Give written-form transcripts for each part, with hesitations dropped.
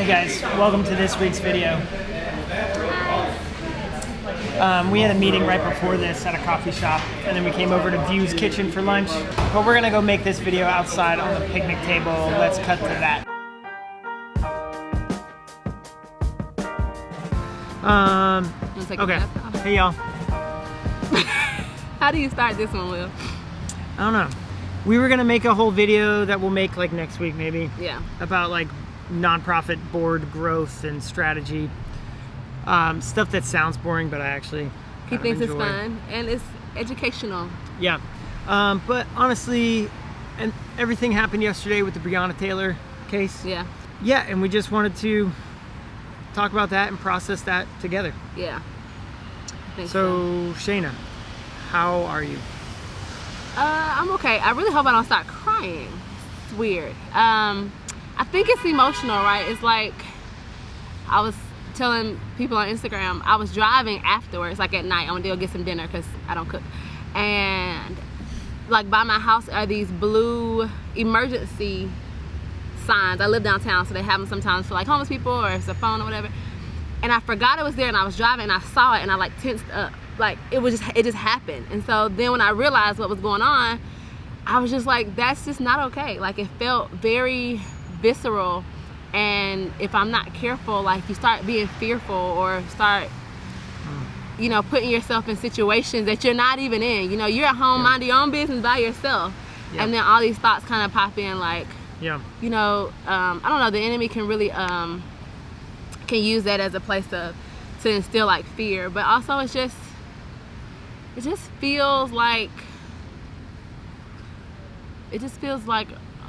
Hey guys, welcome to this week's video. We had a meeting right before this at a coffee shop, and then we came over to View's Kitchen for lunch. But we're gonna go make this video outside on the picnic table. Let's cut to that. Okay. Hey y'all. How do you start this one, Will? I don't know. We were gonna make a whole video that we'll make like next week maybe. Yeah. About like nonprofit board growth and strategy. Stuff that sounds boring, but I actually He thinks it's fun and it's educational. Yeah. But honestly, and everything happened yesterday with the Breonna Taylor case. Yeah. Yeah, and we just wanted to talk about that and process that together. Yeah. So, Shayna, how are you? I'm okay. I really hope I don't start crying. It's weird. I think it's emotional, right? It's like I was telling people on Instagram, I was driving afterwards, like at night. I went to go get some dinner because I don't cook. And like by my house are these blue emergency signs. I live downtown, so they have them sometimes for like homeless people or if it's a phone or whatever. And I forgot it was there, and I was driving and I saw it and I like tensed up. Like it just happened. And so then when I realized what was going on, I was just like, that's just not okay. Like it felt very visceral, and if I'm not careful, like you start being fearful or start you know, putting yourself in situations that you're not even in. You know, you're at home minding your own business by yourself, and then all these thoughts kind of pop in like, you know, I don't know, the enemy can really can use that as a place to instill like fear, but also it just feels like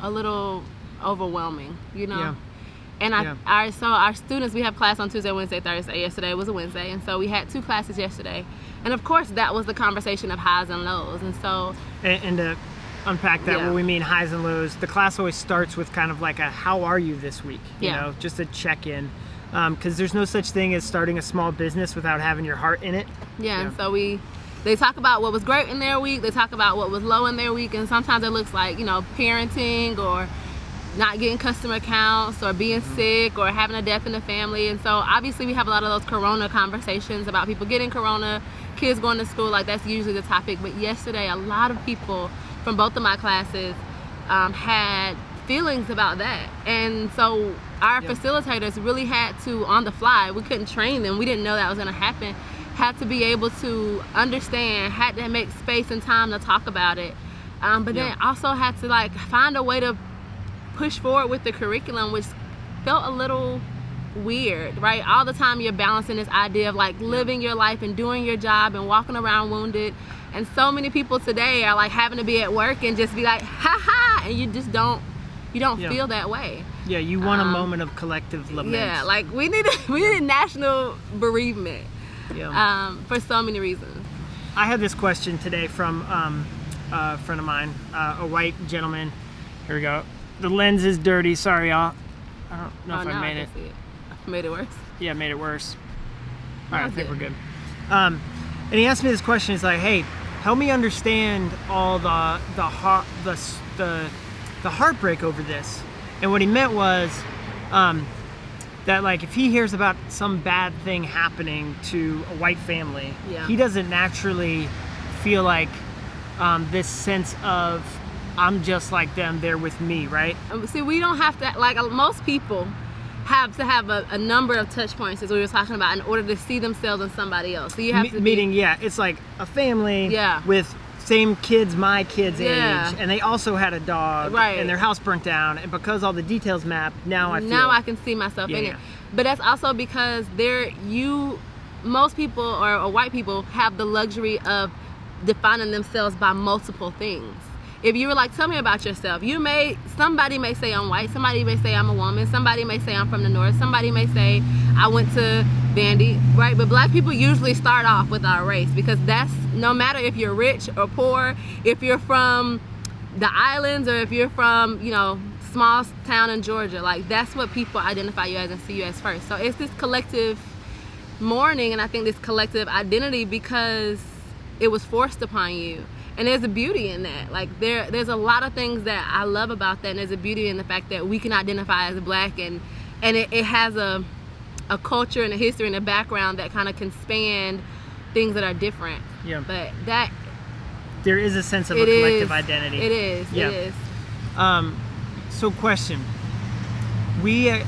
a little overwhelming, you know. And so our students, we have class on Tuesday, Wednesday, Thursday. Yesterday was a Wednesday, and so we had 2 classes yesterday, and of course that was the conversation of highs and lows. And so and to unpack that, what we mean highs and lows, the class always starts with kind of like a how are you this week, you know, just a check-in, because there's no such thing as starting a small business without having your heart in it. And so they talk about what was great in their week, they talk about what was low in their week, and sometimes it looks like, you know, parenting or not getting customer counts or being sick or having a death in the family. And so obviously we have a lot of those corona conversations about people getting corona, kids going to school, like that's usually the topic. But yesterday a lot of people from both of my classes had feelings about that. And so our facilitators really had to, on the fly, we couldn't train them, we didn't know that was going to happen, had to be able to understand, had to make space and time to talk about it, but then also had to like find a way to push forward with the curriculum, which felt a little weird, right? All the time you're balancing this idea of like living your life and doing your job and walking around wounded, and so many people today are like having to be at work and just be like ha ha, and you just don't feel that way. You want a moment of collective lament. Like we need national bereavement for so many reasons. I had this question today from a friend of mine, a white gentleman. Here we go. The lens is dirty. Sorry, y'all. I don't know if I made it. Made it worse? Yeah, made it worse. All right, I think we're good. And he asked me this question. He's like, "Hey, help me understand all the heartbreak over this." And what he meant was that like if he hears about some bad thing happening to a white family, he doesn't naturally feel like this sense of I'm just like them, they're with me, right? See, we don't have to, like most people have to have a number of touch points, as we were talking about, in order to see themselves in somebody else. So you have to meaning, it's like a family with same kids, my kids' age, and they also had a dog, and their house burnt down, and because all the details map, now I can see myself in it. But that's also because most people or white people have the luxury of defining themselves by multiple things. If you were like, tell me about yourself, somebody may say I'm white, somebody may say I'm a woman, somebody may say I'm from the north, somebody may say I went to Vandy, right? But black people usually start off with our race, because that's, no matter if you're rich or poor, if you're from the islands or if you're from, you know, small town in Georgia, like that's what people identify you as and see you as first. So it's this collective mourning, and I think this collective identity, because it was forced upon you. And there's a beauty in that. Like there's a lot of things that I love about that, and there's a beauty in the fact that we can identify as black and and it has a culture and a history and a background that kind of can span things that are different. Yeah. But that there is a sense of a collective identity. It is. Yeah. It is. So question. We, at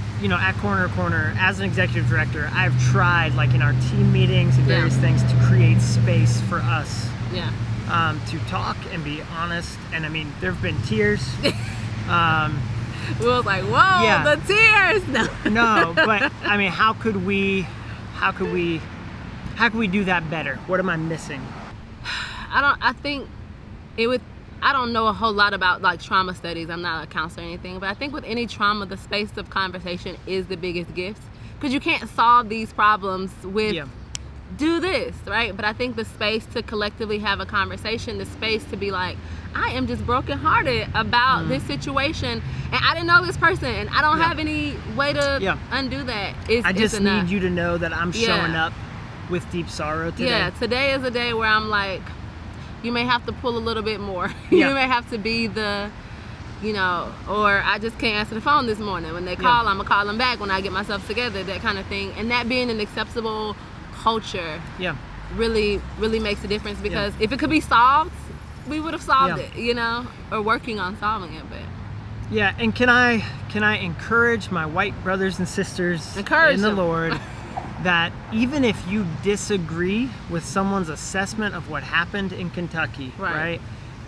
Corner to Corner, as an executive director, I've tried, like in our team meetings and various things, to create space for us to talk and be honest. And I mean, there have been tears. We was like, whoa, the tears. No, but I mean, how could we do that better? What am I missing? I don't know a whole lot about like trauma studies. I'm not a counselor or anything, but I think with any trauma, the space of conversation is the biggest gift, because you can't solve these problems with do this, right? But I think the space to collectively have a conversation, the space to be like, I am just brokenhearted about this situation, and I didn't know this person, and I don't have any way to undo that. I just need you to know that I'm showing up with deep sorrow today. Yeah, today is a day where I'm like, you may have to pull a little bit more. You may have to be the, or I just can't answer the phone this morning. When they call, I'm going to call them back when I get myself together, that kind of thing. And that being an acceptable culture really, really makes a difference, because if it could be solved, we would have solved it, or working on solving it. But yeah, and can I encourage my white brothers and sisters in the Lord that even if you disagree with someone's assessment of what happened in Kentucky, right?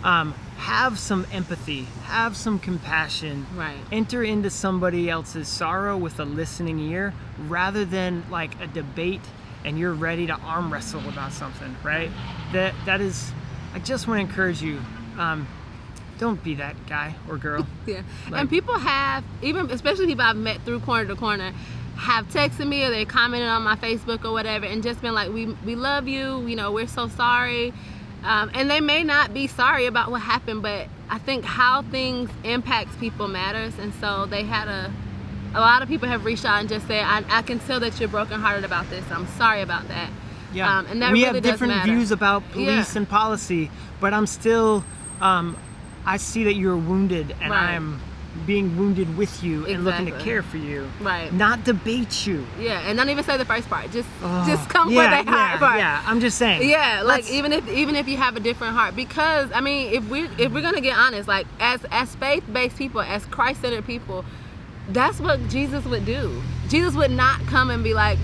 Have some empathy, have some compassion, enter into somebody else's sorrow with a listening ear, rather than like a debate and you're ready to arm wrestle about something, right? That is, I just want to encourage you, don't be that guy or girl. And people have, even especially people I've met through Corner to Corner, have texted me or they commented on my Facebook or whatever, and just been like, we love you, we're so sorry. And they may not be sorry about what happened, but I think how things impacts people matters. And so they had a lot of people have reached out and just said, I can tell that you're brokenhearted about this. I'm sorry about that. Yeah. And that we really have different does matter. views about police and policy, but I'm still, I see that you're wounded, and I'm being wounded with you and looking to care for you, not debate you. And don't even say the first part, just come for that hard part. I'm just saying, like even if you have a different heart, because I mean, if we're gonna get honest, like as faith-based people, as Christ-centered people, that's what Jesus would do. Jesus would not come and be like,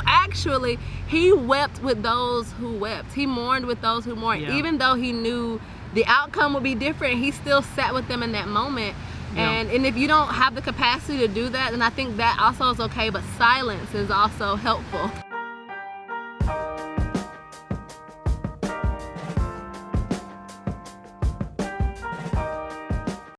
actually he wept with those who wept, he mourned with those who mourned. Even though he knew the outcome would be different, he still sat with them in that moment. And if you don't have the capacity to do that, then I think that also is okay, but silence is also helpful.